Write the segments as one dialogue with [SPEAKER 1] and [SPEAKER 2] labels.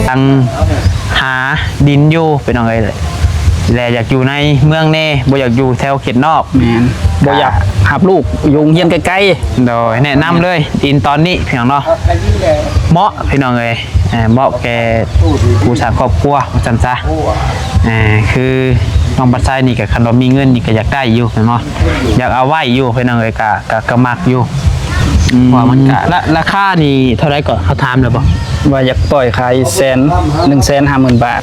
[SPEAKER 1] ตั้งหาดินอยู่เป็นยังไงเลยและอยากอยู่ในเมืองแน่บ่อยากอยู่แถวเขตนอก
[SPEAKER 2] แม่นบ่อยากหับลูกยุงเฮียนใกล้
[SPEAKER 1] ๆโดยแนะนำเลยดินตอนนี้พี่น้องเนาะเหมาะพี่น้องเลยเหมาะแก่ผู้สร้างครอบครัวจันซะคือน้องปัดไซนี่กับคันว่ามีเงินนี่ก็อยากได้อยู่เนาะอยากเอาไว้อยู่พี่น้องเลยก็มักอยู่ว่ามันก็ราคานี่เท่าไรก่อนเขาถามเลยบ่
[SPEAKER 2] ว่าอยากปล่อยขาย150,000 บาท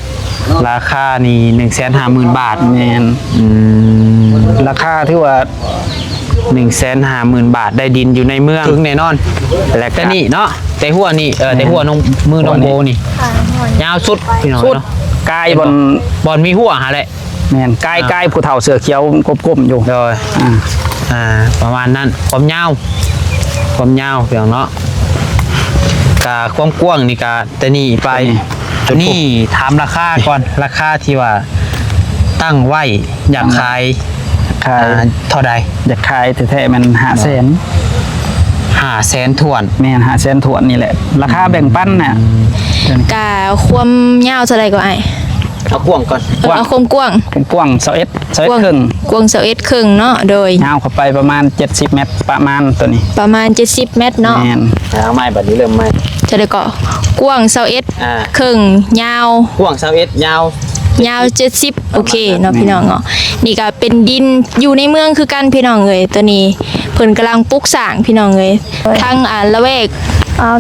[SPEAKER 1] ราคานี่150,000 บาท
[SPEAKER 2] แม่นราคาที่ว่า
[SPEAKER 1] 150,000 บาทได้ดินอยู่ในเมืองถึงแน่นอนแล้วก็นี่เนาะแต่หัวนี่แต่หัวน้องมือน้องโบนี่ยาวสุดพี่น้องเนาะ
[SPEAKER 2] กาย
[SPEAKER 1] บอลมีหัวหาแหละ
[SPEAKER 2] แม่นกายผู้เฒ่าเสือเขียวกลมๆอยู่
[SPEAKER 1] โดยประมาณนั้นความยาวพี่น้องเนาะกะความกว้างนี่กะแต่นี่ไปนี่ถามราคาก่อนราคาที่ว่าตั้งไว้อยากขายเท่าใด
[SPEAKER 2] อยากขายแท้ๆมัน
[SPEAKER 1] 500,000ถ้วน
[SPEAKER 2] แม่น500,000ถ้วนนี่แหละราคาแบ่งปันน่ะ
[SPEAKER 3] กะความยาวเท่าไหร่ก็ไอ้
[SPEAKER 1] เอากว้างก่อน
[SPEAKER 3] เอาความกว้าง
[SPEAKER 2] 21ครึ่ง
[SPEAKER 3] กว้าง21ครึ่งเนาะโดย
[SPEAKER 2] ยาวเข้าไปประมาณ70เมตรประมาณตัวนี้
[SPEAKER 3] ประมาณ70เมตรเนาะ
[SPEAKER 2] แม่น
[SPEAKER 1] เอาไม้บัดนี้เริ่มไม้
[SPEAKER 3] จะได้ก็กว้าง21ครึ่งยาว
[SPEAKER 1] กว้าง21ยาว
[SPEAKER 3] 70โอเคเนาะพี่น้องเนาะนี่ก็เป็นดินอยู่ในเมืองคือกันพี่น้องเอ้ยตัวนี้เพิ่นกำลังปลูกสร้างพี่น้องเอ้ยทั้งละแวก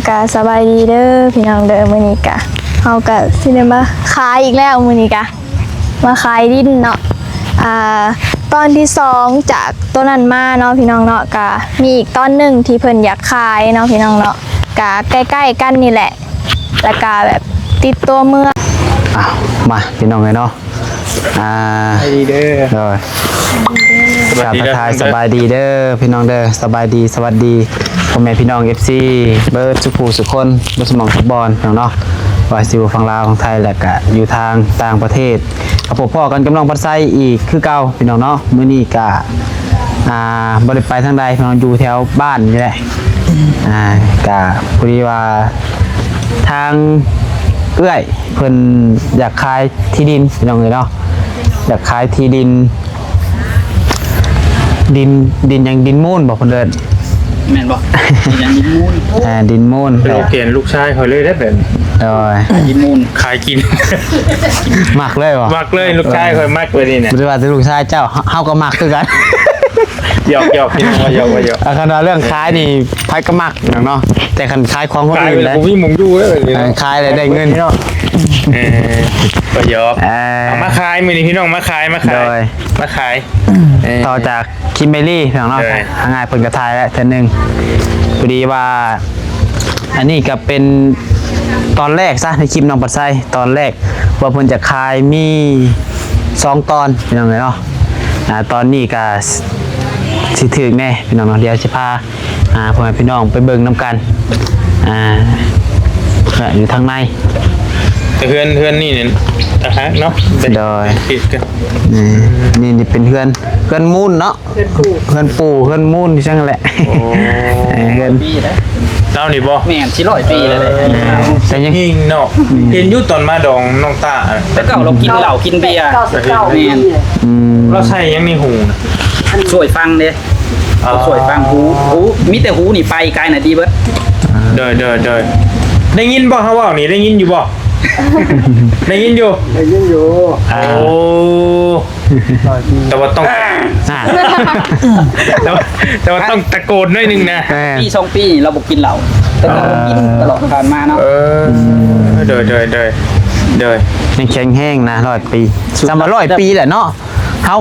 [SPEAKER 4] กะสบายดีเด้อพี่น้องเด้อมื้อนี้กะเฮากะสิได้มาขายอีกแล้วมื้อนี้กะมาขายดินเนาะตอนที่2จากต้นนั้นมาเนาะพี่น้องเนาะกะมีอีกตอนหนึ่งที่เพิ่นอยากขายเนาะพี่น้องเนาะกะใกล้ๆกันนี่แหละแล้วก็แบบติดตัวเมือง
[SPEAKER 1] มาพี่น้องเลยเนาะ
[SPEAKER 2] ดีเด้อ
[SPEAKER 1] สวัสดีทักทายสบายดีเด้อพี่น้องเด้อสบายดีสวัสดีพ่อแม่พี่น้อง FC เบิร์ดสุภูสุคนบุษมองฟุตบอลพี่น้องเนาะว่าซิวฝั่งลาวของไทยและก็อยู่ทางต่างประเทศกับพวกพ่อกันกำลังพัดไซอีกคือเก่าพี่น้องเนาะมื้อนี้ก็บริไปทางใดพี่น้องอยู่แถวบ้านนี่แหละก็พอดีว่าทางเอื้อยเพิ่นอยากขายที่ดินพี่น้องเลยเนาะอยากขายที่ดินอย่างดินมูลบอกเพิ่นเดิน
[SPEAKER 2] แม่นบ่อย่างดินมูล
[SPEAKER 1] ดินมูล
[SPEAKER 5] เราเกณฑ์ลูกชายเขาเลยได้แบบ
[SPEAKER 2] ดินมูล
[SPEAKER 5] ขายกิน
[SPEAKER 1] มักเลยวะ
[SPEAKER 5] มักเลยลูกชายเขามักเลยนี่เนี่ย
[SPEAKER 1] บ่ได้ว่าแต่ลูกชายเจ้าเฮาก็มักคือกัน
[SPEAKER 5] หยอกพี่น้องหยอก
[SPEAKER 1] คันว่าเรื่องขายนี่ไผก็มักเนาะแต่คันขายของคนอื่นแล้ว
[SPEAKER 5] กูมีมุงอยู่เลย
[SPEAKER 1] ขายได้เงินเนาะ
[SPEAKER 5] ก็หยอกมาขายมื้อนี้พี่น้องมาขาย
[SPEAKER 1] ต่อจากคิมเบอรี่พี่น้องเนาะง่ายเพิ่นก็ทายแล้วเทื่อนึงพอดีว่าอันนี้ก็เป็นตอนแรกซะในคลิปน้องปัดไซตอนแรกว่าเพิ่นจะขายมี2ตอนพี่น้องเนาะตอนนี้ก็สิถึงแน่พี่น้องเดี๋ยวสิพาพ่อแม่พี่น้องไปเบิ่งนำกันอยู่ทางใน
[SPEAKER 5] เพื่อนนี่เนี่ยเนาะ
[SPEAKER 1] โดยนี่เป็นเพื่อนมูลเนาะเพื่อนปู่เพื่อนมูลที่ช่างแหละเพื่อน
[SPEAKER 5] เล่านี่บ่
[SPEAKER 2] แม่น100 ปีแล้ว
[SPEAKER 1] แต่ยัง
[SPEAKER 5] หิงเนาะเห็นอยู่ตอนมาดองน้องตา
[SPEAKER 2] แต่เก่าเรากินเหล้ากินเบียร์แม่น
[SPEAKER 5] เราใส่ยังมีหูนะ
[SPEAKER 2] ช่วยฟังเด้ช่วยฟังหูมีแต่หูนี่ไปไกลน่ะดีเบิด
[SPEAKER 5] เด้อได้ยินบ่เฮาว่านี่ได้ยินอยู่บ่ได้ยินอยู่โอ้แต่ว่าต้องแต่ว่าต้องตะโกนหน่อยนึงนะ
[SPEAKER 2] ปี2ปีเราบ่กินเหล้าแต่เรากินตลอดผ่านมาเนาะ
[SPEAKER 5] เด้อ
[SPEAKER 1] ยังแข็งแห้งนะ100 ปีจำว่า100 ปีแหละเนาะเฮา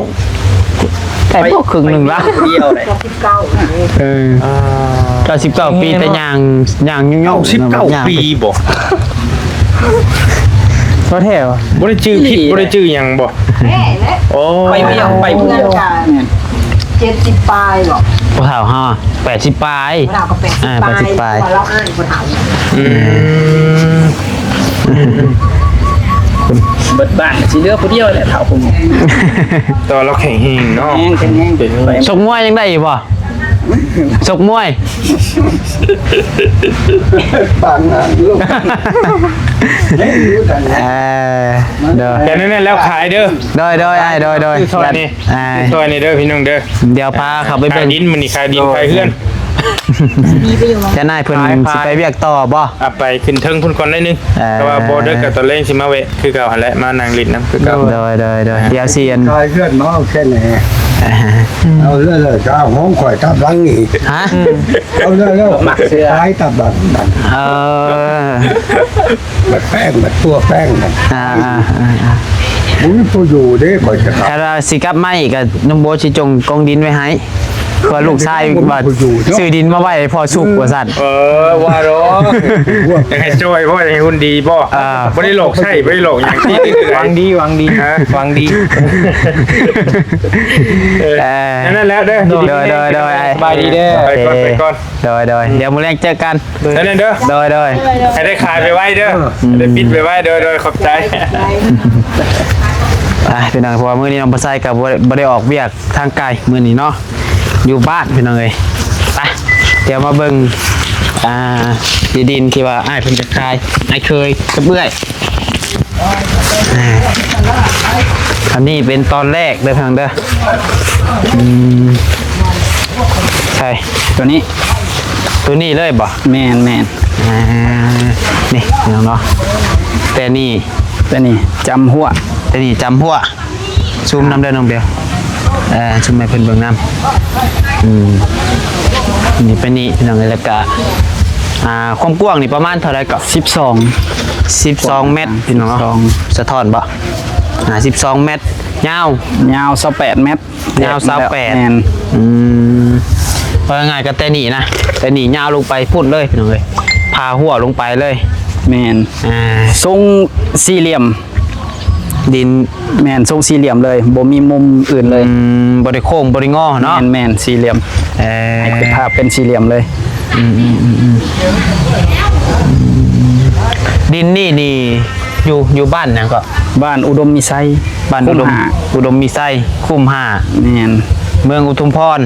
[SPEAKER 1] แต่พวกครึ่งนึงละ
[SPEAKER 2] เดียวเลย
[SPEAKER 1] 19 ปีแต่ย่างยุ่ง
[SPEAKER 5] 19 ปีบ่
[SPEAKER 1] โทษแท้ว่ะ
[SPEAKER 5] บ่ได้ชื่อผิดบ่ได้ชื่อหยังบ่โอ้
[SPEAKER 2] ไปเบี้ยวไปผู้เดียวเนี่ย
[SPEAKER 4] 70 ปลายบ่
[SPEAKER 1] ผู้เฒ่าเฮา80 ปลาย
[SPEAKER 4] เราก็80 ปลายเราอ้ายผู้เฒ่า
[SPEAKER 2] เบิดบ้านสิเหลือผู้เดียวแหละเฒ่าผม
[SPEAKER 5] ตอนเราแข็งหิงเนาะ
[SPEAKER 2] แข็ง
[SPEAKER 1] ชกมวยยังได้อยู่บ่ ชกมวย
[SPEAKER 6] บางงานลูกเฮ้ยรู้ทัน
[SPEAKER 1] เด้อ
[SPEAKER 5] แต่นั่นแล้วขายเด้อ
[SPEAKER 1] โดยไอ้โดย
[SPEAKER 5] ซอยนี่ซอยนี่เด้อพี่น้องเด้อ
[SPEAKER 1] เดี๋ยวพาเขาไป
[SPEAKER 5] ขา
[SPEAKER 1] เบิ่
[SPEAKER 5] ย
[SPEAKER 1] ง
[SPEAKER 5] ดินมันนี่ขายดินขายเฮือน
[SPEAKER 1] จะนายเพิ่น
[SPEAKER 5] พาย
[SPEAKER 1] สิไปเวียกต่อบ่
[SPEAKER 5] เอาไปขึ้นเทิงพุ่นก่อนได้นึงแต่ว่าบ่เด้อกับตอนแรกสิมาเวะคือเก่าหั่นแหละมานั่งลิ้นน้ำคือเก่า
[SPEAKER 1] โดยเดี๋ยวสิอัน
[SPEAKER 6] คายเพื่อนน้องแค่ไหนเอาเรื่องเลยจ้าห้องข่อยตับหลังอีก
[SPEAKER 1] ฮะ
[SPEAKER 6] เอาเรื่องแล้วคายตับหลังมัน
[SPEAKER 1] เออ
[SPEAKER 6] มันแป้งมันตัวแป้งมัน มึงตัวอยู่เด้ข่อยจะกลับ
[SPEAKER 1] ถ้าเราสิกลับมาอีกก็น้องโบสิจงกองดินไว้ให้เพื่อลูกชายว่าซื้อดินมาไว้ให้พอสุกว่าซั่น
[SPEAKER 5] ว่าร้องอยากให้ช่วยเพราะอยากให้คุณดีบ่บ่ได้หลอกใช่บ่ได้หลอกอย่างที่วางดีฮะวางดีนั่นแล้วเด้อ
[SPEAKER 1] โดย
[SPEAKER 5] สบายดีเด้อไปก่อน
[SPEAKER 1] โดยเดี๋ยวมื้อแรกเจอกัน
[SPEAKER 5] นั่นเด้อ
[SPEAKER 1] โดย
[SPEAKER 5] ให้ได้ขายไปไว้เด้อได้ปิดไปไว้โดยขอบใจ
[SPEAKER 1] พี่น้องเพราะว่ามื้อนี้น้องบ่ใส่ก็บ่ได้ออกเวียกทางไกลมื้อนี้เนาะอยู่บ้านพี่น้องเอ้ยไปเดี๋ยวมาเบิ่งดินที่ว่าอ้ายเพิ่นจะขายอ้ายเคยกับเอื้อยอันนี้เป็นตอนแรกเด้อพี่น้องเด้อใช่ตัวนี้เลยบ่แม่นนี่พี่น้องเนาะแต่นี่จำหัวซูมน้ำเด้อน้องเบลซูมให้เพิ่นเบิ่งน้ำนี่เป็นนี่พี่น้องเลยแล้วก็ความกว้างนี่ประมาณเท่าไหร่ก็12 เมตรพี่น้องเนาะสะท้อนบ่12 เมตรยาว28 เมตรยาว28เพราะง่ายก็แต่นี่นะแต่นี่ยาวลงไปพุ่นเลยพี่น้องเอ้ยพาหัวลงไปเลยแม่นทรงสี่เหลี่ยมดินแมนทรงสี่เหลี่ยมเลยบ่มีมุมอื่นเลยบ่ได้โค้งบ่ได้งอเนาะแมนสี่เหลี่ยมเป็นภาพเป็นสี่เหลี่ยมเลยดินนี่อยู่บ้านหยังก็บ้านอุดมมีไซบ้านอุดมมีไซคุ้ม5แมนเมืองอุทุมพร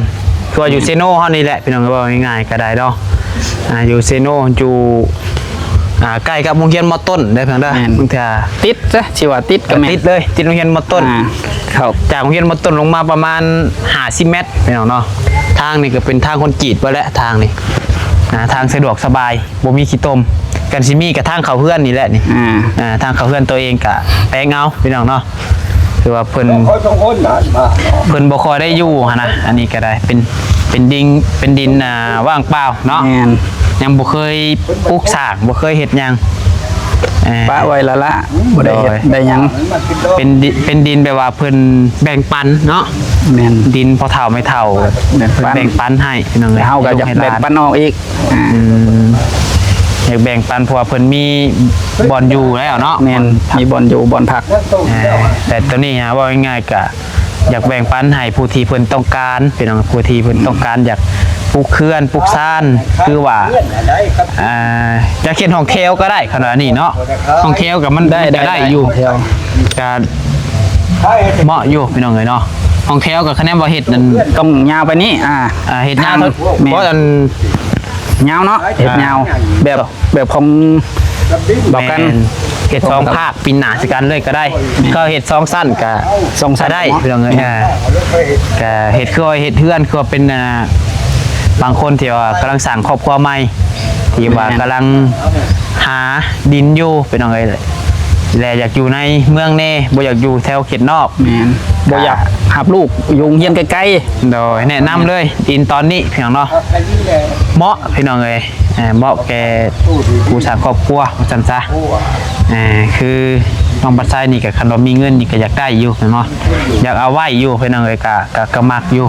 [SPEAKER 1] คือว่าอยู่เซโนเฮานี่แหละพี่น้องก็ว่าง่ายๆก็ได้เนาะอยู่เซโนอยู่ใกล้กับโรงเรียนม.ต้นได้เพียงได้บางทีติดจ้ะชีว่าติดก็ติดเลยติดโรงเรียนม.ต้นครับจากโรงเรียนม.ต้นลงมาประมาณ50 เมตรพี่น้องเนาะทางนี่ก็เป็นทางคอนกรีตไปแล้วทางนี่ทางสะดวกสบายบ่มีขี้ตมกันซิมีกับทางเขาเพื่อนนี่แหละนี่ทางเขาเพื่อนตัวเองกะแปลงเอาพี่น้องเนาะคือว่าเพิ่นบ่ค่อยได้อยู่หั่นนะอันนี้ก็ได้เป็นดินว่างเปล่าเนาะยังบ่เคยปลูกสร้างบ่เคยเฮ็ดหยังปะไว้ละบ่ได้เฮ็ดได้หยังเป็นดินแบบว่าเพิ่นแบ่งปันเนาะแม่นดินพอเฒ่าไม่เฒ่าแบ่งปันให้พี่น้องเอ้ยเฮาก็อยากแบ่งปันออกอีกอยากแบ่งปันเพราะว่าเพิ่นมีบ่อนอยู่แล้วเนาะแม่นมีบ่อนอยู่บ่อนพักแต่ตัวนี้ฮะว่าง่ายๆก็อยากแบ่งปันให้ผู้ที่เพิ่นต้องการพี่น้องผู้ที่เพิ่นต้องการอยากปลูกเขื่อนปลูกซ่านคือว่าจะเขียนห้องเทลก็ได้ขนาดนี้เนาะห้องเทลกับมันได้อยู่การเหมาะอยู่พี่น้องเลยเนาะห้องเทลกับคะแนนว่าเห็ดนั่นต้องยาวไปนี้เห็ดยาวเพราะอันยาวเนาะเห็ดยาวแบบของบอกกันเห็ด2 ภาคปีหน้าสิกันเลยก็ได้ก็เห็ด2 สั้นกับ2 สั้นได้พี่น้องเลยก็เห็ดคือเห็ดเทือนคือเป็นบางคนที่ว่ากำลังสั่งครอบครัวใหม่ที่ว่ากำลังหาดินอยู่เป็นยังไงและอยากอยู่ในเมืองเน่บ่อยากอยู่แถวเขตนอกบ่อยากหับลูกยุงเฮียนใกล้ๆโดยแนะนำเลยดินตอนนี้พี่น้องเนาะเหมาะพี่น้องเลยเหมาะแก่ผู้สร้างครอบครัวจังซะคือน้องปัดไซนี่กับคันว่ามีเงินนี่ก็อยากได้อยู่เนาะอยากเอาไว้อยู่พี่น้องเลยก็มักอยู่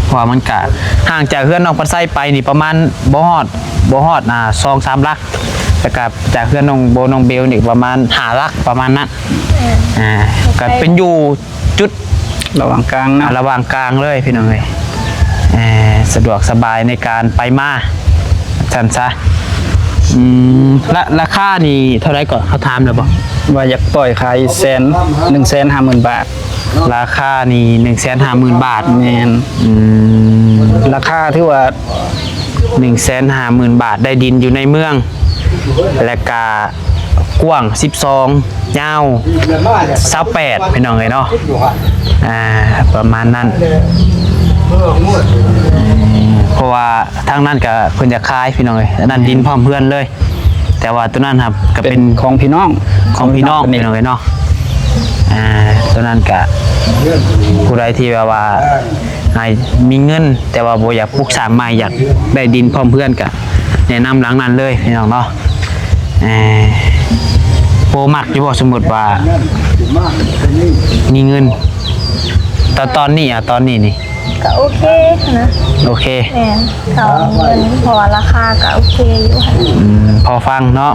[SPEAKER 1] เพราะมันกะห่างจากเพื่อนน้องปัดไซไปนี่ประมาณบ่ฮอด2-3 ลักแต่กับจากเพื่อนน้องโบน้องเบลนี่ประมาณ5 ลักประมาณนั้นก็เป็นอยู่จุดระหว่างกลางนะระหว่างกลางเลยพี่น้องเลยสะดวกสบายในการไปมาจันซะราคานี่เท่าไรก่อนเขาถามเลยบอกว่าอยากปล่อยขาย150,000 บาทราคานี่150,000 บาทแมน ราคาที่ว่า 150,000 บาทได้ดินอยู่ในเมืองและกากว้าง12ยาว28พี่น้องเอ้ยเนาะประมาณนั้นเพราะว่าทางนั้นก็เพิ่นจะขายพี่น้องเอ้ยอันนั้นดินพร้อมเพื่อนเลย แต่ว่าตัวนั้นครับก็เป็น
[SPEAKER 2] ของพี่น้อง
[SPEAKER 1] ของพี่น้องพี่น้องเอ้ยเนาะตัวนั้นก็ผู้ใดที่แบบว่าให้มีเงินแต่ว่าบ่อยากปลูกสร้างใหม่อยากได้ดินพร้อมเพื่อนก็แนะนำหลังนั้นเลยพี่น้องเนาะโปรมักอยู่บ่สมมุติว่ามีเงินตอนนี้ตอนนี้นี่
[SPEAKER 4] ก็โอเคนะ
[SPEAKER 1] โอเค
[SPEAKER 4] แม่นเขาเงินพอราคาก็โอเคอยู่ค่ะ
[SPEAKER 1] พอฟังเนาะ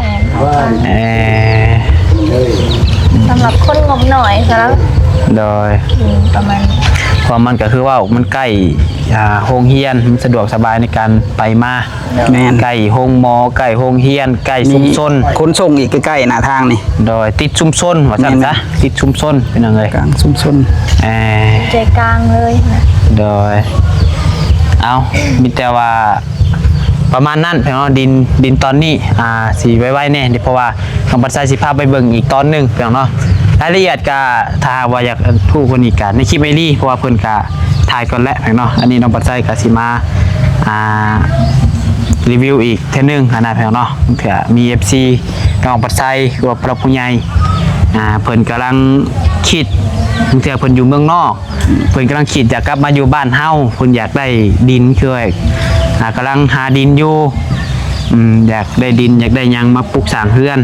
[SPEAKER 4] สำหรับคนงบหน่อยซะแล้ว
[SPEAKER 1] โดย
[SPEAKER 4] ประมาณ
[SPEAKER 1] เพราะมันก็คือว่ามันใกล้โรงเรียนมันสะดวกสบายในการไปมา
[SPEAKER 2] แม่น
[SPEAKER 1] ใกล้โรงหมอใกล้โรงเรียนใกล้ชุมชน
[SPEAKER 2] คนส่งอีกใกล้ๆหน้าทางนี่
[SPEAKER 1] โดยติดชุมชนว่าซั่นซะติดชุมชนเป็นยังไง
[SPEAKER 2] กลางชุมชน
[SPEAKER 4] ใจกลางเลยนะ
[SPEAKER 1] โดยเอามีแต่ว่าประมาณนั้นพี่น้องดินตอนนี้สีไว้แน่เพราะว่าน้องปัจจัยสิพาไปเบิ่งอีกตอนหนึงพี่น้องเนาะรายละเอียดก็ถ้าว่าอยากพูดคนอีกกันในคลิปไอรี่เพราะว่าเพิ่นก็ถ่ายก่อนแล้วพี่น้องอันนี้น้องปัจจัยก็สิมารีวิวอีกเท่านึงนะพี่น้องเนาะเผื่อมี FC น้องปัจจัยหรือว่าพระผู้ใหญ่เพิ่นกำลังคิดบางทีเพิ่นอยู่เมืองนอกเพิ่นกำลังคิดอยากกลับมาอยู่บ้านเฮาเพิ่นอยากได้ดินคือกำลังหาดินอยู่อยากได้ดินอยากได้หยังมาปลูกสร้างเรือน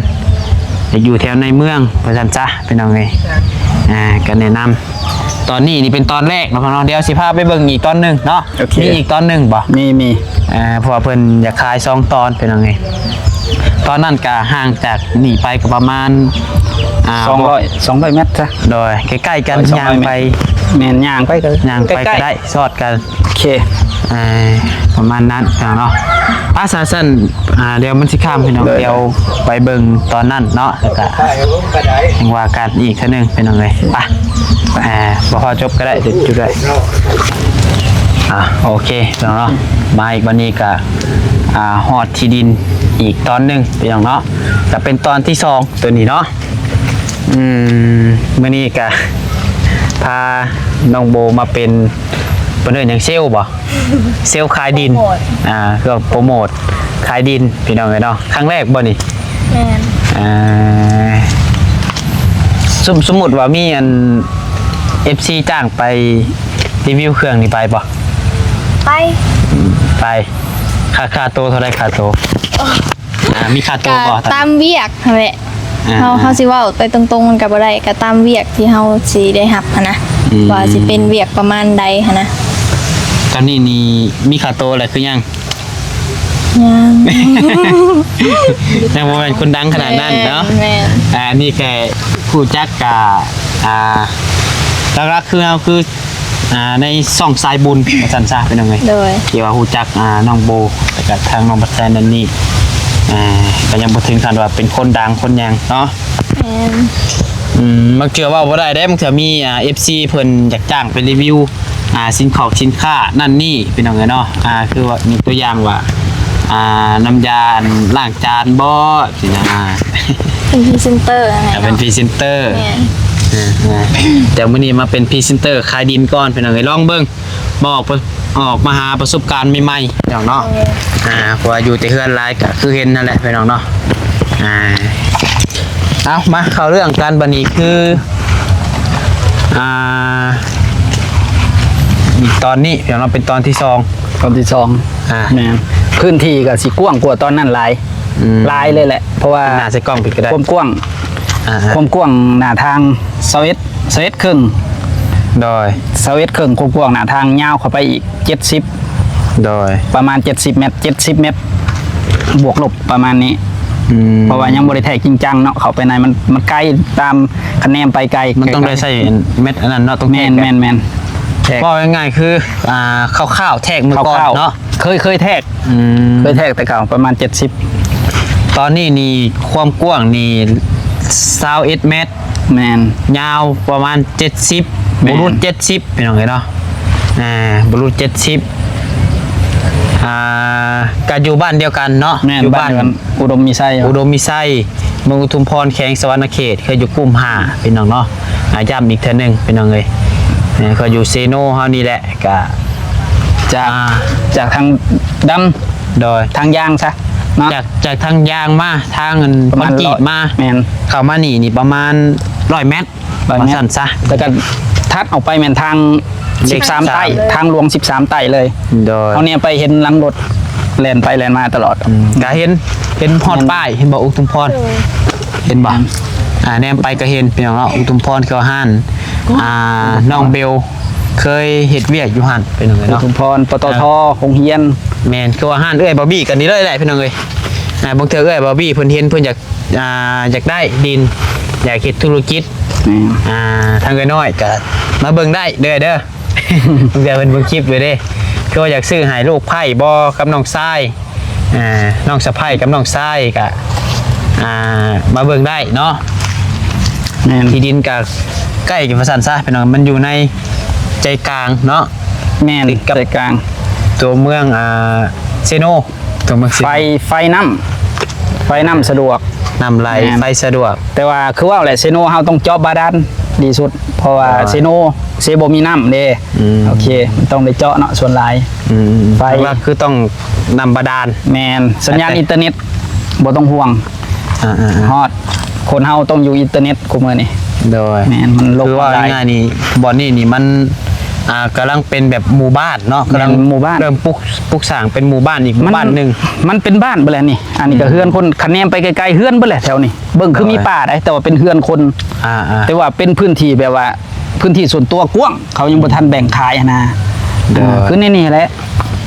[SPEAKER 1] อยากอยู่แถวในเมืองว่าซั่นซะเป็นเอาไงก็แนะนำตอนนี้นี่เป็นตอนแรกเนาะพี่น้องเดี๋ยวสิพาไปเบิ่งอีกตอนหนึงเนาะมีอีกตอนหนึงบ่
[SPEAKER 2] มี
[SPEAKER 1] เพราะว่าเพิ่นอยากขาย2ตอนเป็นเอาไงตอนนั้นก็ห่างจากนี่ไปก็ประมาณ
[SPEAKER 2] 200เมตรซะ
[SPEAKER 1] โดยใกล้ๆกัน
[SPEAKER 2] 200
[SPEAKER 1] ย่างไป
[SPEAKER 2] แม่นย่างไปก็
[SPEAKER 1] ย่างไปก็ได้สอดกัน
[SPEAKER 2] โอเค
[SPEAKER 1] ประมาณนั้นเนาะภาษาสั้นเดี๋ยวมันสิข้ามพี่น้องเดี๋ยวไปเบิ่งตอนนั้นเนาะแล้วก็ยังว่ากันอีกเท่านึงเป็นยังไงไปบ่พอจบก็ได้เดี๋ยวจุดได้โอเคพี่น้องเนาะมาอีกวันนี้ก็ฮอดที่ดินอีกตอนหนึงพี่น้องเนาะจะเป็นตอนที่2ตัวนี้เนาะมื้อนี้ก็พาน้องโบมาเป็นเรื่องอย่างเซลล์บ่เซลล์ขายดินคือโปรโมทขายดินพี่น้องเนาะครั้งแรกบ่นี่
[SPEAKER 4] แม่น
[SPEAKER 1] สมมุติว่ามีอัน FC จ้างไปรีวิวเครื่องนี่ไปบ่
[SPEAKER 4] ไป
[SPEAKER 1] ค่าโตเท่าไรค่าโตมีค่าโต
[SPEAKER 4] ก็
[SPEAKER 1] บ่
[SPEAKER 4] ตามเวียกนั่นแหละเฮาสิเว้าไปตรงๆมันก็บ่ได้ก็ตามเวียกที่เฮาสิได้รับหันนะว่าสิเป็นเวียกประมาณใดหันนะ
[SPEAKER 1] ตอนนี้นี่มีค่าโตอะไรคือยัง ยังบ่เป็นคนดังขนาดนั้นเนาะ
[SPEAKER 4] แม่น
[SPEAKER 1] นี่แค่ผู้จักกับหลักๆคือเราคือในช่องสายบุญอาจารย์ซาเป็นยังไง
[SPEAKER 4] โดย
[SPEAKER 1] ที่ว่าผู้จักน้องโบแต่กับทางน้องบัตแซนนั่นนี่ก็ยังบ่ถึงขั้นว่าเป็นคนดังคนหยังเนาะ
[SPEAKER 4] แม่น
[SPEAKER 1] มักเชื่อว่าบ่ได้บางเทื่อมีFC เพิ่นอยากจ้างเป็นรีวิวสินค้านั่นนี่เป็นยังไงเนาะคือว่ามีตัวอย่างว่าน้ำยาล้างจานบ่สินะ
[SPEAKER 4] เป็นพรีเซนเตอร์อะไร
[SPEAKER 1] เป็นพรีเซนเตอร์
[SPEAKER 4] แม่น
[SPEAKER 1] แต่มื้อนี้มาเป็นพรีเซนเตอร์ขายดินก่อนเป็นยังไงลองเบิ่งออกมาหาประสบการณ์ใหม่ๆอย่างเนาะเพราะว่าอยู่แต่เฮือนหลายก็คือเห็นนั่นแหละพี่น้องเนาะเอามาเข้าเรื่องกันบัดนี้คืออีกตอนนี้เดี๋ยวเราเป็นตอนที่2
[SPEAKER 2] ตอนที่2แม่นพื้นที่ก็สิกว้างกว่าตอนนั้นหลายเลยแหละเพราะว่า
[SPEAKER 1] หน้าใส่กล้องปิดก็ได้
[SPEAKER 2] ความกว้างหน้าทาง21ครึ่ง
[SPEAKER 1] โดย
[SPEAKER 2] 21ครึ่งความกว้างหน้าทางยาวเข้าไปอีก70
[SPEAKER 1] โดย
[SPEAKER 2] ประมาณ70เมตรบวกลบประมาณนี้เพราะว่ายังบริแทกจริงจังเนาะเข้าไปในมันไกลตามคะแนนไปไกล
[SPEAKER 1] มันต้องได้ใส่เม็ดอันนั้นเนาะต้อง
[SPEAKER 2] แม
[SPEAKER 1] แท
[SPEAKER 2] น
[SPEAKER 1] ก
[SPEAKER 2] แมนแมน
[SPEAKER 1] ก็ง่ายๆคือข้าวๆแทกมือก่อนเนาะ
[SPEAKER 2] เคยแทกแต่เก่าประมาณ70
[SPEAKER 1] ตอนนี้นี่ความกว้างนี่21เมตร
[SPEAKER 2] แมน
[SPEAKER 1] ยาวประมาณ70
[SPEAKER 2] แม่น
[SPEAKER 1] บรุษ70พี่น้องเนาะบรุษ70 ก็อยู่บ้านเดียวกันเนาะ
[SPEAKER 2] แม่น
[SPEAKER 1] อยู่
[SPEAKER 2] บ้านกันอุดมมีไส้
[SPEAKER 1] อุดมมีไส้เมืองอุทุมพรแขวงสวรรณเขตเคยอยู่กลุ่ม5พี่น้องเนาะย้ำอีกเทื่อนึงพี่น้องเอ้ยก็อยู่เซโนเฮานี่แหละก็
[SPEAKER 2] จากทางด
[SPEAKER 1] โดย
[SPEAKER 2] ำทางยางซะเนาะ
[SPEAKER 1] จากทางยางมาทางอัน
[SPEAKER 2] ประ
[SPEAKER 1] คอ
[SPEAKER 2] มาณ
[SPEAKER 1] นกรีตมา
[SPEAKER 2] แม่น
[SPEAKER 1] เข้ามานี่ประมาณ100 เมตร
[SPEAKER 2] 100 เมตร
[SPEAKER 1] สั่นซะ
[SPEAKER 2] แล้วก็ทัดออกไปแม่นทาง
[SPEAKER 1] เลข
[SPEAKER 2] 13 ไต่ทางหลวง13 ไต่เลย
[SPEAKER 1] โดย
[SPEAKER 2] เอาเนี่ยไปเห็นหลังรถแล่นไปแล่นมาตลอด
[SPEAKER 1] ก็เห็นฮอดป้ายเห็นบ่อุทุมพรเห็นบ่แนมไปก็เห็นพี่น้องเนาะอุทุมพรเขาห้านน้องเบลเคยเฮ็ดเวียกอยู่หั่นพี่น้องเอ้ย
[SPEAKER 2] อุ
[SPEAKER 1] เนาะ
[SPEAKER 2] ทุมพรปตทคงเฮียน
[SPEAKER 1] แม่นคือว่าห้านเอ้ยบอบบี้กันนี่เลยแหละพี่น้องเอ้ยบางเทื่อเอ้ยบอบบี้เพิ่นเห็นเพิ่นอยากได้ดินอยากเฮ็ดธุรกิจทางเอ้ยน้อยก็มาเบิ่งได้เด้อ บางเทื่อเพิ่นเบิ่งคลิปอยู่เด้คือว่าอยากซื้อให้ลูกไผ่บ่กับน้องชายน้องสะใภ้กับน้องชายก็มาเบิ่งได้เนาะ
[SPEAKER 2] แม่น
[SPEAKER 1] ที่ดินก็ใกล้กับสันซะพี่น้องมันอยู่ในใจกลางเนาะ
[SPEAKER 2] แม่น
[SPEAKER 1] ติดกับ
[SPEAKER 2] ใจกลาง
[SPEAKER 1] ตัวเมืองเซโนตัวเมืองเซโน
[SPEAKER 2] ไฟน้ำสะดวก
[SPEAKER 1] นำไหล
[SPEAKER 2] แม่น
[SPEAKER 1] ไฟสะดวก
[SPEAKER 2] แต่ว่าคือว่าแหละเซโนเฮาต้องเจาะบาดาลดีสุด เพราะว่าเซโนเซโบมีน้ำเด้โอเคมันต้องได้เจาะเนาะส่วนหลาย ไฟ
[SPEAKER 1] ว่าคือต้องนำบาดาล
[SPEAKER 2] แมนสัญญาณอินเทอร์เน็ตบ่ต้องห่วงฮอดคนเฮาต้องอยู่อินเทอร์เน็ตคุมื้อนี้
[SPEAKER 1] โดย
[SPEAKER 2] แม่นมันลบ
[SPEAKER 1] คือว่า
[SPEAKER 2] ได้
[SPEAKER 1] ง่ายๆนี่บอนนี่มันกำลังเป็นแบบหมู่บ้านเนาะกำลัง
[SPEAKER 2] แม่นหมู่บ้าน
[SPEAKER 1] เริ่มปลูกสร้างเป็นหมู่บ้านอีกหมู่บ้านหนึ่ง
[SPEAKER 2] มันเป็นบ้านเบ่แหละนี่ อันนี้ก็เฮือนคนคะแนนไปไกลๆเฮือนเบ่แหละแถวนี้เบิ่งคือมีป่าได้แต่ว่าเป็นเฮือนคน แต่ว่าเป็นพื้นที่แบบว่าพื้นที่ส่วนตัวกว้างเขายังบ่ทันแบ่งขายอะนะคือนี่แหละ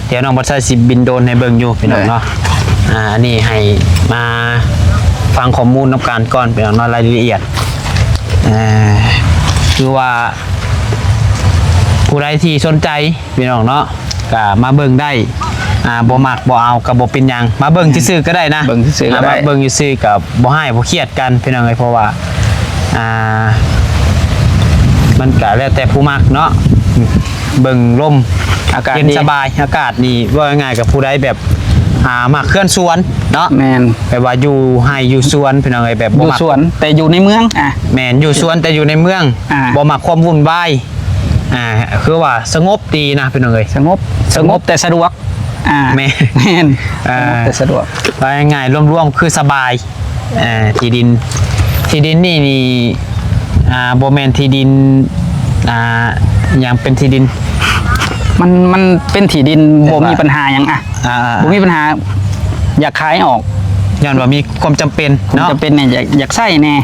[SPEAKER 1] เดี๋ยวน้องบัตรสิบินโดนให้เบิ่งอยู่พี่น้องเนาะอันนี้ให้มาฟังข้อมูลนำการก่อนพี่น้องเนาะรายละเอียดคือว่าผู้ใดที่สนใจพี่น้องเนาะก็มาเบิ่งได้บ่มักบ่เอาก็บ่เป็นหยังมาเบิ่งซื่อๆก็ได้นะ
[SPEAKER 2] เบิ่งซื่อๆก็ได้
[SPEAKER 1] มาเบิ่งซื่อๆก็บ่ให้บ่เครียดกันพี่น้องเอ้ยเพราะว่ามันก็แล้วแต่ผู้มักเนาะเบิ่งลม
[SPEAKER 2] อากาศ
[SPEAKER 1] เย็น
[SPEAKER 2] ดี
[SPEAKER 1] สบายอากาศดีว่าง่ายๆกับผู้ใดแบบมักเคลื่อนสวนเนาะ
[SPEAKER 2] แม่น
[SPEAKER 1] แบบว่าอยู่ให้อยู่สวนพี่น้องเอ้ยแบบ
[SPEAKER 2] อ
[SPEAKER 1] บ่
[SPEAKER 2] ยู่
[SPEAKER 1] มัก
[SPEAKER 2] สวนแต่อยู่ในเมือง
[SPEAKER 1] แม่นอยู่สวนแต่อยู่ในเมือง บ่มักความวุ่นวายคือว่าสงบดีนะพี่น้องเอ้ย
[SPEAKER 2] สงบแต่สะดวก
[SPEAKER 1] แม่น
[SPEAKER 2] สงบแต่สะดวก
[SPEAKER 1] ว่าง่ายๆรวมๆคือสบายที่ดินนี่บ่แม่นที่ดินอย่างเป็นที่ดิน
[SPEAKER 2] มันเป็นที่ดินบ่มีปัญหาหยังบ่มีปัญหาอยากขายออก
[SPEAKER 1] ย้อนว่ามีความจำเป็น
[SPEAKER 2] ผม
[SPEAKER 1] เนาะ
[SPEAKER 2] จะเป็นเนี่ยอยากใช้แน่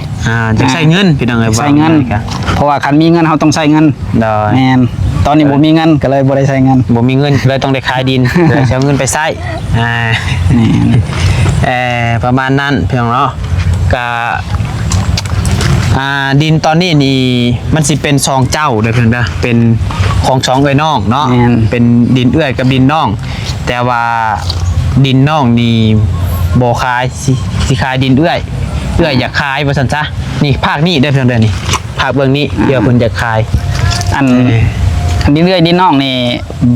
[SPEAKER 1] อยากใช้เงินพี่น้องเอ้ย
[SPEAKER 2] ใช้เงิน
[SPEAKER 1] ว่าง่ายๆ
[SPEAKER 2] เพราะว่าคันมีเงินเฮาต้องใช้เงิน
[SPEAKER 1] ได้
[SPEAKER 2] แม่นตอนนี้บ่มีเงินก็เลยบ่ได้ใช้เงิน
[SPEAKER 1] บ่มีเงินเลยต้องได้ขายดิน เลยใช้เงินไปใช้ประมาณนั้นพี่น้องเนาะก็ดินตอนนี้นี่มันสิเป็นซองเจ้าเด้อเพิ่นเด้อเป็นของสองเอ้ยน้องเนาะเป็นดินเอื้อยกับดินน้อง แต่ว่าดินน้องนี่บ่ขายสิขายดินเอื้อยอยากขายว่าซั่นซะนี่ภาคนี้เด้อเพิ่นเด้อนี่ภาคเบื้องนี้เดี๋ยวเพิ่นจะขาย
[SPEAKER 2] อันดินเอื้อยดินน้องนี่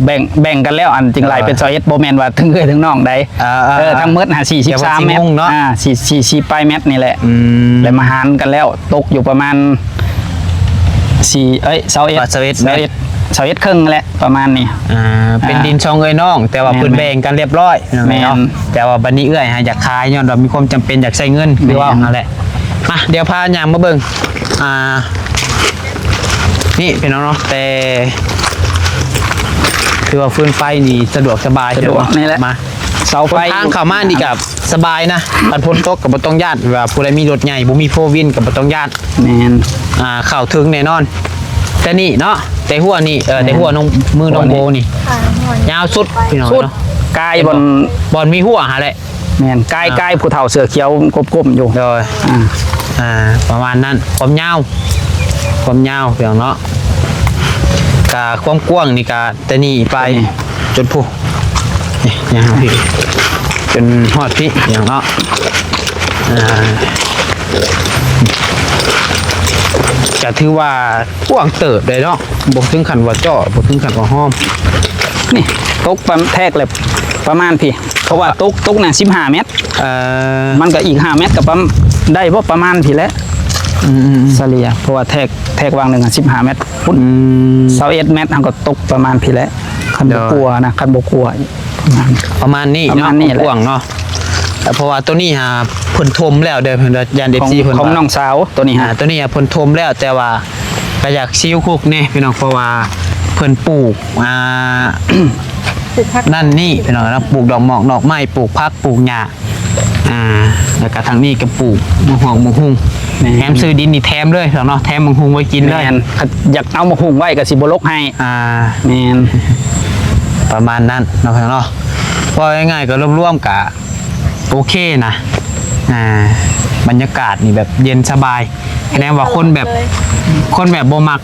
[SPEAKER 2] แบ่งกันแล้วอันจริงหลายเป็นซอยเอ็ดบ่แม่นว่าทั้งเอื้อยทั้งน้องได้ทั้งหมด43เมตร44ปลายเมตรนี่แหละแล้วมาหารกันแล้วตกอยู่ประมาณ21ครึ่งแหละประมาณนี้
[SPEAKER 1] เป็นดินช่องเอ้ยน้อง แต่ว่าเพิ่นแบ่งกันเรียบร้อย
[SPEAKER 2] แม่น
[SPEAKER 1] เนาะแต่ว่าบัดนี้เอื้อยอยากขายย้อนว่ามีความจำเป็นอยากใช้เงินคือว่านั่นแหละมาเดี๋ยวพาย่างมาเบิ่งนี่พี่น้องเนาะแต่คือว่าฟืนไฟนี่สะดวกสบาย
[SPEAKER 2] สะดวกนี่แหละ
[SPEAKER 1] มา
[SPEAKER 2] เสาไฟ
[SPEAKER 1] ทางเข้ามานี่กับสบายนะคันพ้นตกกับบ่ต้องญาติว่าผู้ใดมีรถใหญ่บ่มีโฟวินกับบ่ต้องญาติ
[SPEAKER 2] แม่น
[SPEAKER 1] เข้าถึงแน่นอนแต่นี่เนาะแต่หัวนี่แต่หัวน้องมือน้องโบนี่ยาวสุดพี่น้อง
[SPEAKER 2] สุด
[SPEAKER 1] เนาะ
[SPEAKER 2] กาย
[SPEAKER 1] บอลมีหัวหาแหละ
[SPEAKER 2] แม่นกายผู้เฒ่าเสือเขียวก้มๆอยู่
[SPEAKER 1] โดยประมาณนั้นความยาวพี่น้องเนาะกะความกว้างนี่กะแต่นี่ไปจนผู้นี่ยังพี่จนฮอดพี่อย่างเนาะจะถือว่ากว้างเติบเลยเนาะบ่ถึงขั้นว่าเจาะบ่ถึงขั้นว่าห้อม
[SPEAKER 2] นี่ตกแทกเลยประมาณพี่เพราะว่าตกน่ะ15 เมตรมันก็อีก5 เมตรกับได้บ่ประมาณพี่แหละเฉลี่ยเพราะว่าแทกวางหนึ่ง15 เมตรพุ่น21 เมตรมันก็ตกประมาณพี่แหละคันบ่กลัวนะคันบ่กลัว
[SPEAKER 1] ประมาณนี้เนาะกว้างเนาะแต่เพราะว่าตัวนี้ฮะเพิ่นทมแล้วเด้อเพิ่นยัน FC เพิ่น
[SPEAKER 2] ของน้องสาวตัวนี้ฮะ
[SPEAKER 1] ตัวนี้เพิ่นทมแล้วแต่ว่าก็อยากซิ้วคุกนี่พี่น้องเพราะว่าเพิ่นปลูกนั่นนี่พี่น้องนะปลูกดอกหมอกดอกไม้ปลูกผักปลูกหญ้าแล้วก็ทางนี้ก็ปลูกมะฮวงมะฮุ่งแถมซื้อดินนี่แถมเลยเนาะแถมมะฮุ่งไว้กินเลย
[SPEAKER 2] อยากเอามะฮุ่งไว้ก็สิบ่ลกให้แม่น
[SPEAKER 1] ประมาณนั้นเนาะพี่น้องเนาะพอง่ายๆก็รวมๆกะโอเคนะบรรยากาศนี่แบบเย็นสบายแสดงว่าคนแบบบ่มัก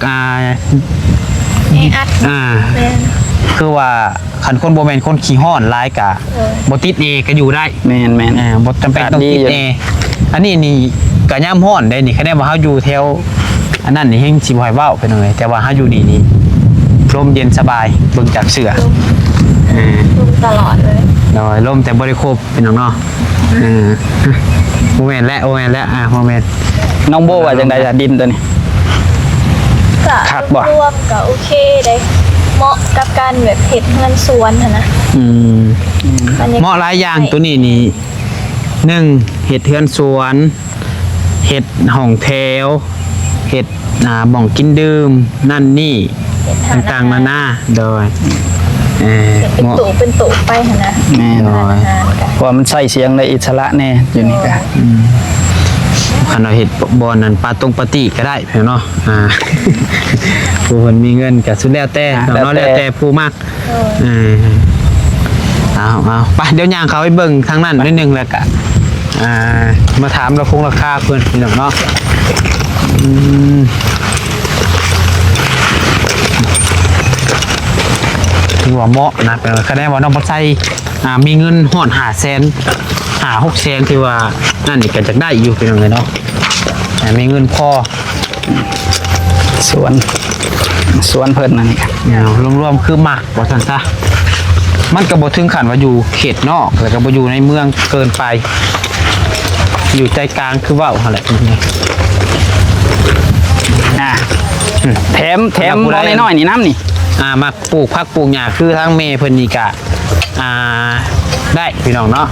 [SPEAKER 1] คือว่าคันคนบ่แม่นคนขี้ฮ้อนหลายกะบ่ติดเอก็อยู่ได้
[SPEAKER 2] แม่น
[SPEAKER 1] บ่จำเป็นต้องติดเออันนี้นี่ก็ยามฮ้อนได้นี่แค่ว่าเฮาอยู่แถวอันนั้นนี่เฮงสิบ่ให้เว้าไปหน่อยแต่ว่าเฮาอยู่นี่ลมเย็นสบายเบิ่งจากเสือ
[SPEAKER 4] ลมตลอดเลย
[SPEAKER 1] ลมแต่บ่ได้ครบพี่น้องเนาะโมเมนต์และโมเมนต์
[SPEAKER 2] น้องโบว่าจังได๋ล่ะดินตัวนี้คักบ่
[SPEAKER 4] รวมก็โอเคได้เหมาะกับการแบบเฮ็ดเฮือนสวนหั่นนะ
[SPEAKER 1] เหมาะหลายอย่างตัวนี้นี่1เฮ็ดเฮือนสวนเฮ็ดห้องแถวเฮ็ดบ่องกินดื่มนั่นนี่ต่างๆนานาโดย
[SPEAKER 4] เป็นตุไปหั่นนะ
[SPEAKER 2] แม่เพราะมันใส่เสียงได้อิสระแน่อยู่นี่ก็
[SPEAKER 1] คันเราเฮ็ดบ่อนนั้นปาติก็ได้เพิ่นเนาะผู้เพิ่นมีเงินก็สุดแล้วแต่เนาะแล้วแต่ผู้มักเอาไปเดี๋ยวย่างเขาไปเบิ่งทางนั้นนิดนึงแล้วก็มาถามราคาเพิ่นพี่น้องเนาะถือว่าเหมาะนะแต่คะแนนว่าน้องปัจจัยมีเงินห่อน5-6 แสนที่ว่านั่นนี่ก็จะได้อยู่เป็นยังไงเนาะมีเงินพอ
[SPEAKER 2] สวนเพิ่นนั่นนี่ครับ
[SPEAKER 1] รวมๆคือหมักว่าซั่นซะมันก็บ่ถึงขั้นว่าอยู่เขตนอกแล้วก็บ่อยู่ในเมืองเกินไปอยู่ใจกลางคือว่าวหั่นแหละ
[SPEAKER 2] แถมบ่น้อยๆนี่น้ำนี่
[SPEAKER 1] มาปลูกผักปลูกหญ้าคือทางเมเพิ่นนี่ก็ได้พี่น้องเนาะ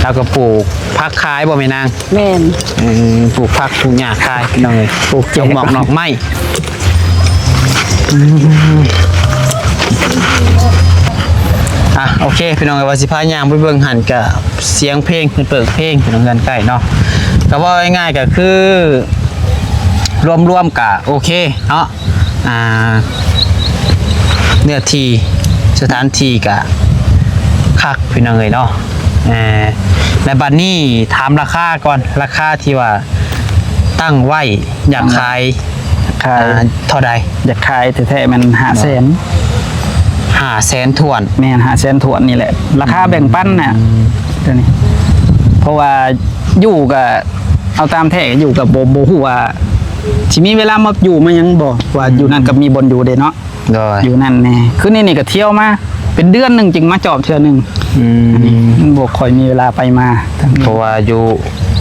[SPEAKER 1] แล้วก็ปลูกผักขายบ่แม่นาง
[SPEAKER 2] แม่น
[SPEAKER 1] ปลูกผักปลูกหญ้าขายพี่น้องเอ้ยปลูกหมอกนอกไม้โอเคพี่น้องว่าสิพาย่างไปเบิ่งหันกับเสียงเพลงเพิ่นเปิดเพลงพี่น้องกันใกล้เนาะก็ว่าง่ายๆก็คือรวมๆก็โอเคเนาะเนื้อที่สถานที่ก็คักพี่น้องเอ้ยเนาะในบัดนี้ถามราคาก่อนราคาที่ว่าตั้งไว้อยากขายเท่าใด
[SPEAKER 2] อยากขายแท้ๆมัน
[SPEAKER 1] 500,000ถ้วน
[SPEAKER 2] แม่น500,000ถ้วนนี่แหละราคาแบ่งปันน่ะตัวนี้เพราะว่าอยู่กับเอาตามแท้อยู่กับบ่ฮู้ว่าสิมีเวลามาอยู่มายังบ่ว่าอยู่นั่นก็มีบนอยู่เด้เนาะอยู่นั่นแน่คือนี่ก็เที่ยวมาเป็นเดือนนึงจึงมาจอบเทื่อนึงมันบ่ค่อยมีเวลาไปมา
[SPEAKER 1] เพราะว่าอยู่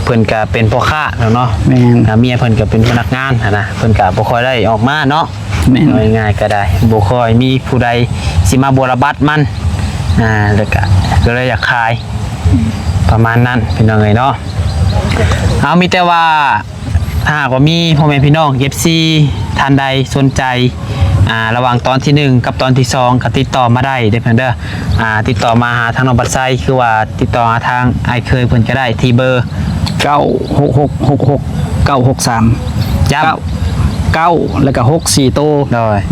[SPEAKER 1] เพิ่นก็เป็นพ่อค้าเนาะ
[SPEAKER 2] แม่น
[SPEAKER 1] เมียเพิ่นก็เป็นพนักงานนะเพิ่นก็บ่ค่อยได้ออกมาเนาะง่ายๆก็ได้บ่ค่อยมีผู้ใดสิมาบรบัดมันแล้วก็เลยอยากขายประมาณนั้นพี่น้องเอ้ยเนาะมีแต่ว่าถ้าหากว่ามีพ่อแม่พี่น้อง FC ท่านใดสนใจระหว่างตอนที่1กับตอนที่2ก็ติดต่อมาได้เด้อเพิ่นเด้อติดต่อมาหาทางน้องบัดไซคือว่าติดต่อหาทางไอเคยเพิ่นก็ได้ที่เบอร์
[SPEAKER 2] 9666963ย้ำ9แล้วก็6 4โต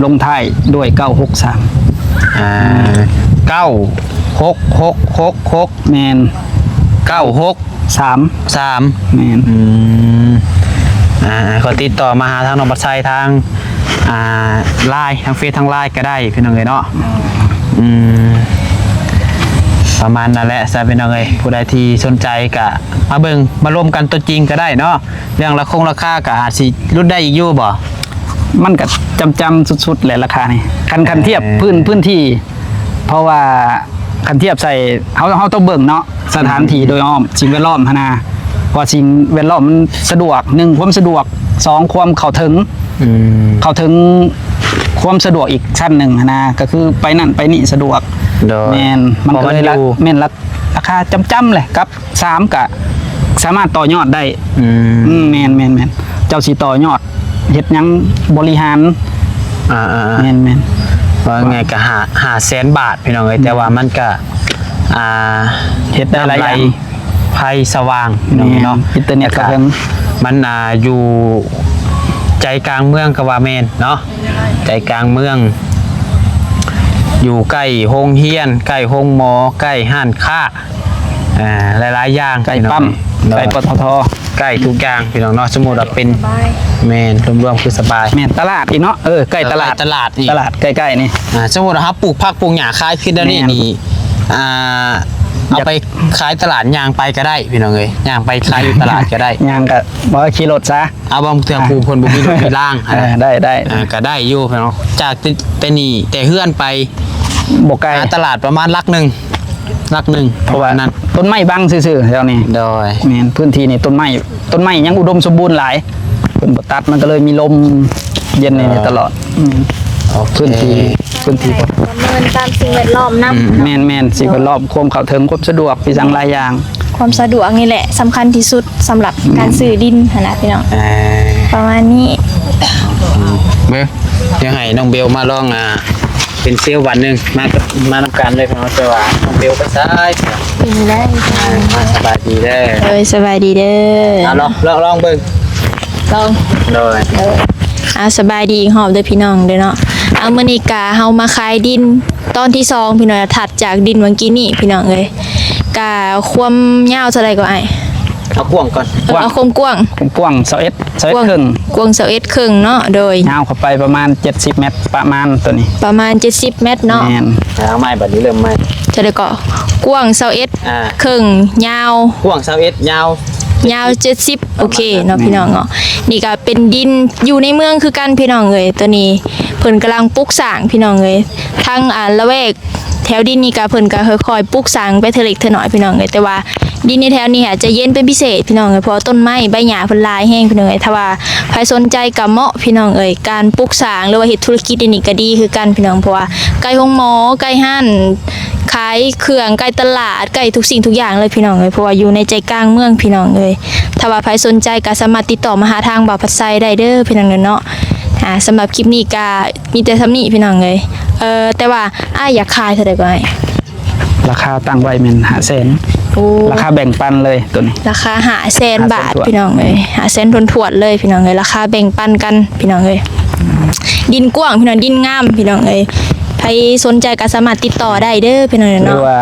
[SPEAKER 2] ลงท้ายด้วย96396666แม่น
[SPEAKER 1] 963
[SPEAKER 2] แม่น
[SPEAKER 1] เขาติดต่อมาหาทางน้องบัดไซทางไลน์ทางเฟซทางไลน์ก็ได้พี่น้องเนาะประมาณนั่นแหละซะพี่น้องผู้ใดที่สนใจก็มาเบิ่งมาร่วมกันตัวจริงก็ได้เนาะเรื่องราคาก็อาจสิลดได้อีกอยู่บ่
[SPEAKER 2] มันก็จำสุดๆแหละราคานี่คันเทียบพื้นที่ เพราะว่าคันเทียบใส่เขาต้องเบิ่งเนาะสถานที่โดยอ้อมสิ่งแวดล้อมพนาเพราะสิ่งแวดล้อมมันสะดวก1ความสะดวก2ความเข้าถึงความสะดวกอีกชั้นหนึ่งนะก็คือไปนั่นไปนี่สะดวกแม่นมันก็เลยแม่นราคาจำเลยกับ3ก็สามารถต่อยอดได้แม่นเจ้าสิต่อยอดเฮ็ดหยังบริหารแม่น
[SPEAKER 1] ว่าไงก็500,000 บาทพี่น้องเอ้ยแต่ว่ามันก็
[SPEAKER 2] เฮ็ดได้หลายอย่าง
[SPEAKER 1] ไฟสว่างพี่น้องเนาะ
[SPEAKER 2] อินเทอร์เน็ตก็เพิ่น
[SPEAKER 1] มันอยู่ใจกลางเมืองก็ว่าแม่นเนาะใจกลางเมืองอยู่ใกล้โรงเรียนใกล้โรงหมอใกล้ห้านค้าหลายๆอย่าง
[SPEAKER 2] ใกล้ปั๊มใกล้ปตท.
[SPEAKER 1] ใกล้ทุกอย่างพี่น้องเนาะสมมุติว่าเป็นแม่นรวมๆคือสบาย
[SPEAKER 2] แม่นตลาดอีกเนาะใกล้ตลาด
[SPEAKER 1] อีก
[SPEAKER 2] ตลาดใกล้ๆนี่
[SPEAKER 1] สมมุติว่าปลูกผักปลูกหญ้าขายขึ้นแล้วนี่เอาไปขายตลาดยางไปก็ได้พี่น้องเอ้ยยางไปขายอยู่ตลาดก็ได้
[SPEAKER 2] ยางก็บ่ขี่รถซะ
[SPEAKER 1] เอาบางเทื่อปลูกเพิ่นบ่มีรถมีล่าง
[SPEAKER 2] ได้
[SPEAKER 1] ก็ได้อยู่พี่น้องจากแต่นี่แต่เฮือนไป
[SPEAKER 2] บ่ไกล
[SPEAKER 1] ตลาดประมาณลักหนึ่ง
[SPEAKER 2] เพราะว่านั้นต้นไม้บังซื่อๆแถวนี้
[SPEAKER 1] โดย
[SPEAKER 2] แม่นพื้นที่นี่ต้นไม้ยังอุดมสมบูรณ์หลายเพิ่นบ่ตัดมันก็เลยมีลมเย็นนี่ตลอดพื้นที่
[SPEAKER 4] ประเมินตามสิ่งแวดล้อมนำ
[SPEAKER 2] แม่นสิ่งแวดล้อมความเข้าถึงความสะดวกพี่สังหลายอย่าง
[SPEAKER 4] ความสะดวกนี่แหละสำคัญที่สุดสำหรับการซื้อดินนะพี่น้องประมาณนี้
[SPEAKER 1] เบ้เดี๋ยวให้น้องเบลมาลองเป็นเซลล์วันนึงมานำกันเลยพี่น้องแต่ว่าน้องเบลไปซ้าย
[SPEAKER 4] ได้
[SPEAKER 1] มาสบายดีเด้อ
[SPEAKER 3] สบายดีเด้อ
[SPEAKER 1] ลองเบิ่ง
[SPEAKER 3] ลอง
[SPEAKER 1] โดย
[SPEAKER 3] สบายดีหอบเด้อพี่น้องเด้อเนาะมื้อนี้กะเฮามาขายดินตอนที่2พี่น้องถัดจากดินเมื่อกี้นี่พี่น้องเอ้ยกะความยาวเท่าใดก็ไอ้
[SPEAKER 1] เอากว้างก่อน
[SPEAKER 3] เอาความกว้าง
[SPEAKER 2] 21ครึ่ง
[SPEAKER 3] กว้าง21ครึ่งเนาะโดย
[SPEAKER 2] ยาวเข้าไปประมาณ70เมตรประมาณตัวนี้
[SPEAKER 3] ประมาณ70เมตรเนาะ
[SPEAKER 2] แม่น
[SPEAKER 1] เอาไม้บัดนี้เริ่มไม้
[SPEAKER 3] เท่าใดก็กว้าง21ครึ่งยาว
[SPEAKER 1] กว้าง21ยาว
[SPEAKER 3] 70โอเคเนาะพี่น้องเนาะนี่ก็เป็นดินอยู่ในเมืองคือกันพี่น้องเอ้ยตัวนี้เพิ่นกำลังปลูกสร้างพี่น้องเอ้ยทั้งละแวกแถวดินนี่ก็เพิ่นก็ค่อยๆปลูกสร้างไปเทเล็กเทน้อยพี่น้องเอ้ยแต่ว่าดินในแถวนี้จะเย็นเป็นพิเศษพี่น้องเอ้ยเพราะต้นไม้ใบหญ้าเพิ่นหลายแห้งพี่น้องเอ้ยถ้าว่าใครสนใจก็เหมาะพี่น้องเอ้ยการปลูกสร้างหรือว่าเฮ็ดธุรกิจนี่ก็ดีคือกันพี่น้องเพราะว่าใกล้โรงหมอใกล้ห้านขายเครื่องใกล้ตลาดใกล้ทุกสิ่งทุกอย่างเลยพี่น้องเอ้ยเพราะว่าอยู่ในใจกลางเมืองพี่น้องเอ้ยถ้าว่าใครสนใจก็สามารถติดต่อมาหาทางบ่าวพัดไซได้เด้อพี่น้องเนาะสำหรับคลิปนี้ก็มีแต่ซ้ำนี้พี่น้องเอ้ยแต่ว่าอยากขายเท่าใดก็ให้
[SPEAKER 2] ราคาตั้งไว้แม่น500,000ราคาแบ่งปันเลยตัวนี้
[SPEAKER 3] ราคา500,000 บาทพี่น้องเอ้ย500,000ทวนๆเลยพี่น้องเอ้ยราคาแบ่งปันกันพี่น้องเอ้ยดินกว้างพี่น้องดินงามพี่น้องเอ้ยใครสนใจก็สามารถติดต่อได้เด้อพี่น้องเนาะ
[SPEAKER 2] หรือว่า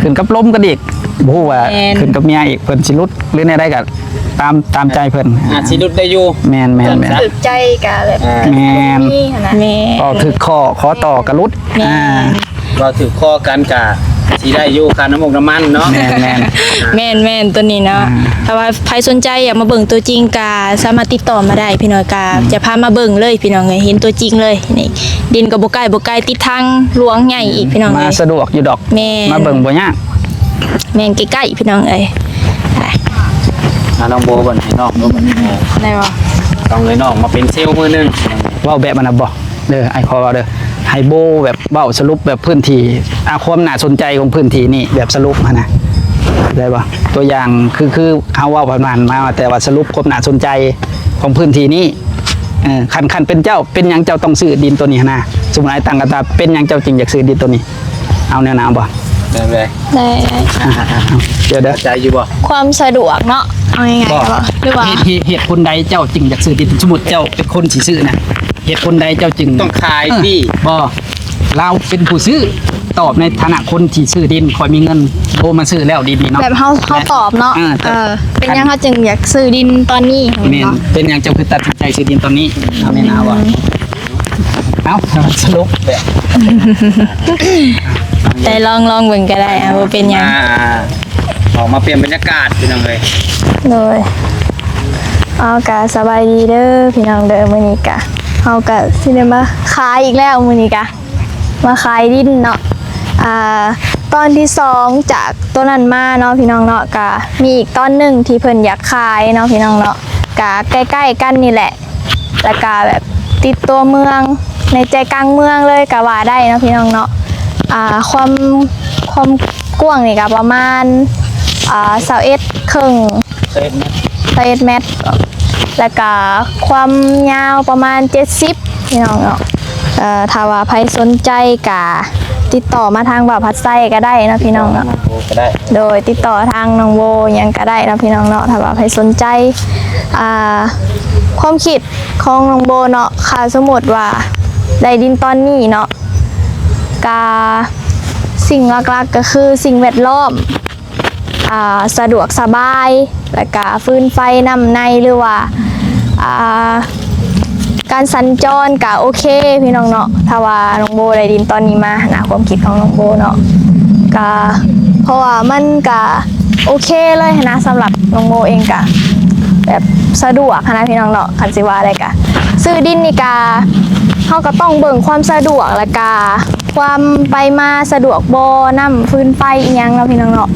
[SPEAKER 2] ขึ้นกับลมก็อีกบ่ฮู้ว่าขึ้นกับเมียอีกเพิ่นสิรุดหรือแนวใดก็ตามใจเพิ่น
[SPEAKER 1] สิรุดได้อยู่
[SPEAKER 2] แม่น
[SPEAKER 4] ถูกใจก็แบบ
[SPEAKER 2] แม่นก็ถือขอต่อก็รุด
[SPEAKER 1] ก็ถือข้อกันกะสิได้อยู่ค่าน้ำมันเนาะ
[SPEAKER 3] แม่นตัวนี้เนาะถ้าว่าใครสนใจอยากมาเบิ่งตัวจริงก็สามารถติดต่อมาได้พี่น้องก็จะพามาเบิ่งเลยพี่น้องเอ้ยเห็นตัวจริงเลยนี่ดินก็บ่ไกลติดทางหลวงใหญ่อีกพี่น้อง
[SPEAKER 2] มาสะดวกอยู่ดอกมาเบิ่งบ่ยาก
[SPEAKER 3] แม่นใกล้ๆพี่น้องเอ้ย
[SPEAKER 1] น้องโบบ่ให้น้องบ่
[SPEAKER 3] ได้บ่
[SPEAKER 1] ต้องเลยน้องมาเป็นเซลล์มือนึง
[SPEAKER 2] เว้าแบบมันน่ะบ่เด้อไอ้ขอเด้อให้โบแบบเบ้าสรุปแบบพื้นที่ความน่าสนใจของพื้นที่นี่แบบสรุปนะได้ปะตัวอย่างคือเขาว่าประมาณมาแต่ว่าสรุปความน่าสนใจของพื้นที่นี้คันเป็นเจ้าเป็นยังเจ้าต้องซื้อดินตัวนี้นะสมมติไอ้ต่างกันตาเป็นยังเจ้าจริงอยากซื้อดินตัวนี้เอาแนวน้ำบ่
[SPEAKER 1] ได้
[SPEAKER 2] เดี๋ยว
[SPEAKER 1] ใจอยู่บ่
[SPEAKER 4] ความสะดวกเนาะเอายังไงก็หรือว่า
[SPEAKER 2] เหตุผลใดเจ้าจึงอยากซื้อดินสมมติเจ้าเป็นคนสิซื้อนะเหตุผลใดเจ้าจึง
[SPEAKER 1] ต้องขายที่
[SPEAKER 2] บ่เราเป็นผู้ซื้อตอบในฐานะคนที่ซื้อดินคอยมีเงินโทรมาซื้อแล้วดีๆเนาะ
[SPEAKER 4] แบบเขาตอบเนาะเป็นยังเขาจึงอยากซื้อดินตอนนี้
[SPEAKER 2] เป็นยังเจ้าคือตัดสินใจซื้อดินตอนนี้เอาไม่นาว่าเอาสรุปแบบ
[SPEAKER 3] แต่ลองเบิ่งก็ได้ว่าเป็นยัง
[SPEAKER 1] ออกมาเปลี่ยนบรรยากาศเป็นยังไง
[SPEAKER 4] เลย เอากะสบายดีเด้อพี่น้องเด้อมื้อนี้กะเอากะสิได้มาขายอีกแล้วมื้อนี้กะมาขายดินเนาะตอนที่2จากตัวนั้นมาเนาะพี่น้องเนาะกะมีอีกตอนหนึ่งที่เพิ่นอยากขายเนาะพี่น้องเนาะกะใกล้ๆกันนี่แหละแล้วกะแบบติดตัวเมืองในใจกลางเมืองเลยกะว่าได้เนาะพี่น้องเนาะความกว้างนี่กะประมาณ21ครึ่ง21เมตรแล้วก็ความยาวประมาณ70พี่น้องเนาะถ้าว่าใครสนใจกะติดต่อมาทางบ่าวพัดไส้ก็ได้นะพี่น้องเนาะก็ได้โดยติดต่อทางน้องโบยังก็ได้นะพี่น้องเนาะถ้าว่าใครสนใจความคิดของน้องโบเนาะค่ะสมมติว่าได้ดินตอนนี้เนาะกาสิ่งหลักๆก็คือสิ่งแวดล้อมสะดวกสบายและก็ฟืนไฟนำในหรือว่าการสัญจรก็โอเคพี่น้องเนาะถ้าว่าน้องโบได้ดินตอนนี้มานะความคิดของน้องโบเนาะก็เพราะว่ามันก็โอเคเลยนะสำหรับน้องโบเองก็แบบสะดวกนะพี่น้องเนาะคันสิว่าอะไรก็ซื้อดินนี่ก็เขาก็ต้องเบิ่งความสะดวกและก็ความไปมาสะดวกบ่น้ำฟืนไฟอีหยังเนาะพี่น้องเนาะ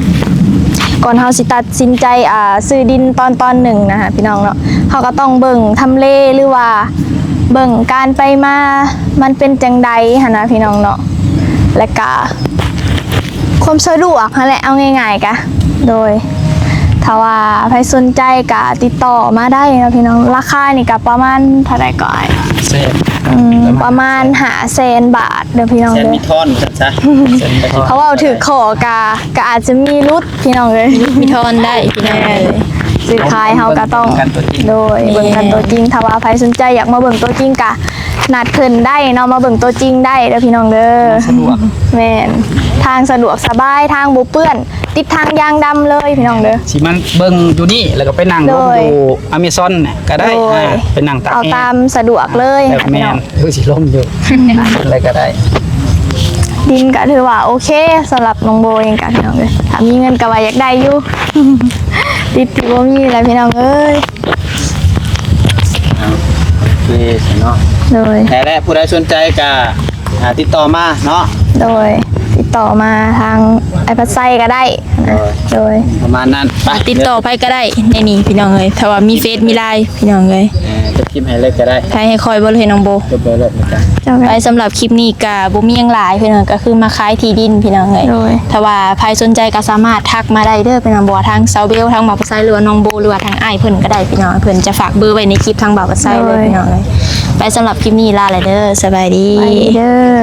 [SPEAKER 4] ก่อนเฮาสิตัดสินใจซื้อดินตอนหนึ่งนะคะพี่น้องเนาะเขาก็ต้องเบิ่งทำเลหรือว่าเบิ่งการไปมามันเป็นจังใดหั่นนะพี่น้องเนาะและก็ความสะดวกนั่นแหละเอาง่ายๆกะโดยถ้าว่าใครสนใจก็ติดต่อมาได้นะพี่น้องราคานี่ก็ประมาณเท่าไหร่ก่อนประมาณ500,000 บาทเด้อพี่น้องเด้อมีทอนซะเขาเอาถือขอกะอาจจะมีรุดพี่น้องเลย
[SPEAKER 3] มีทอนได้พี่น้องเลย
[SPEAKER 4] ซื้อขายเฮาก็ต้องโดยเบิ่งกันตัวจริงถ้าว่าใครสนใจอยากมาเบิ่งตัวจริงกะนัดเพิ่นได้เนาะมาเบิ่งตัวจริงได้เด้อพี่น้องเด้อสะดวกแม่นทางสะดวกสบายทางบ่เปื้อนติดทางยางดำเลยพี่น้องเด้อ
[SPEAKER 2] สิมันเบิ่งอยู่นี่แล้วก็ไปนั่งลงอยู่อเมซอนก็ได้ไปนั่งตาก
[SPEAKER 4] เอาตามสะดวกเลยพี่
[SPEAKER 2] แม่
[SPEAKER 4] น้อง
[SPEAKER 2] นสิลมอยู่อะไรก็ได้
[SPEAKER 4] ดินก็ถือว่าโอเคสำหรับน้องโบเองกันพี่น้องเลยถ้ามีเงินก็ว่าอยากได้อยู่ ติดที่บ่มีแล้วพี่น้องเอ้ย
[SPEAKER 1] เนาะ
[SPEAKER 4] โดย
[SPEAKER 1] แต่แรกผู้ใดสนใจก็ติดต่อมาเนาะ
[SPEAKER 4] โดยติดต่อมาทางไอพัดไซก็ได้โดย
[SPEAKER 1] ประมาณนั้น
[SPEAKER 3] ติดต่อไปก็ได้ในนี้พี่น้องเลยถ้าว่ามีเฟซมีไลน์พี่น้องเลย
[SPEAKER 1] จะพิมพ์ให้เลยก็ได้
[SPEAKER 3] ใครให้คอยบ่เลยน้องโบ
[SPEAKER 1] จบเลยนะจ๊ะ
[SPEAKER 3] ไปสำหรับคลิปนี้ก็บ่มีหยังหลายพี่น้องก็คือมาขายที่ดินพี่น้องเลยถ้าว่าใครสนใจก็สามารถทักมาได้เด้อพี่น้องบ่ทางเซาเบลทางบ่าวพัดไซหรือว่าน้องโบหรือว่าทางอ้ายเพิ่นก็ได้พี่น้องเพิ่นจะฝากเบอร์ไว้ในคลิปทางบ่าวพัดไซเลยพี่น้องเลยไปสำหรับคลิปนี้ลาเลยเด้อสบายดี
[SPEAKER 4] ไปเด้อ